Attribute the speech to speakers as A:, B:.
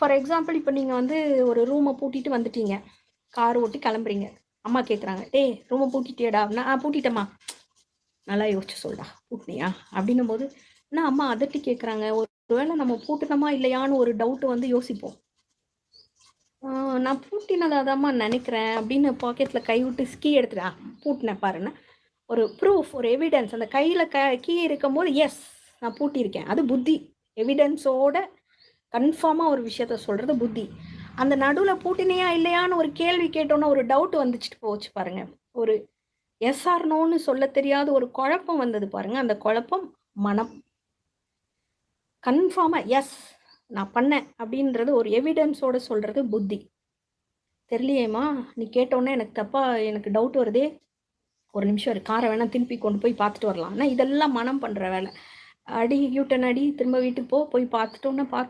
A: For example இப்போ நீங்கள் வந்து ஒரு ரூமை பூட்டிட்டு வந்துட்டீங்க, கார் ஓட்டி கிளம்புறீங்க. அம்மா கேட்குறாங்க, டேய் ரூமை பூட்டிட்டியடா அப்படின்னா, பூட்டிட்டம்மா. நல்லா யோசிச்சு சொல்டா, பூட்டினியா அப்படின்னும் போது என்ன அம்மா அதட்டி கேட்குறாங்க. ஒருவேளை நம்ம பூட்டினோமா இல்லையான்னு ஒரு டவுட் வந்து யோசிப்போம். நான் பூட்டினதாதாம்மா நினைக்கிறேன் அப்படின்னு பாக்கெட்டில் கை விட்டு கீ எடுத்துட்டேன், பூட்டினேன் பாருன்னு ஒரு ப்ரூஃப், ஒரு எவிடன்ஸ் அந்த கையில் கீ இருக்கும்போது எஸ் நான் பூட்டியிருக்கேன். அது புத்தி. எவிடன்ஸோட கன்ஃபார்மாக ஒரு விஷயத்த சொல்கிறது புத்தி. அந்த நடுவில் பூட்டினியா இல்லையான்னு ஒரு கேள்வி கேட்டோன்னா ஒரு டவுட் வந்துச்சுட்டு போச்சு பாருங்க. ஒரு எஸ் ஆர் நோன்னு சொல்ல தெரியாத ஒரு குழப்பம் வந்தது பாருங்க. அந்த குழப்பம் மனம். கன்ஃபார்மாக எஸ் நான் பண்ணேன் அப்படின்றது ஒரு எவிடன்ஸோட சொல்கிறது புத்தி. தெரியலையேம்மா நீ கேட்டோன்னே எனக்கு தப்பாக எனக்கு டவுட் வருதே, ஒரு நிமிஷம் ஒரு காரை வேணால் திருப்பி கொண்டு போய் பார்த்துட்டு வரலாம். ஆனால் இதெல்லாம் மனம் பண்ணுற வேலை. அடி யூட்டன் அடி, திரும்ப வீட்டுக்கு போய் பார்த்துட்டோன்னா பார்த்து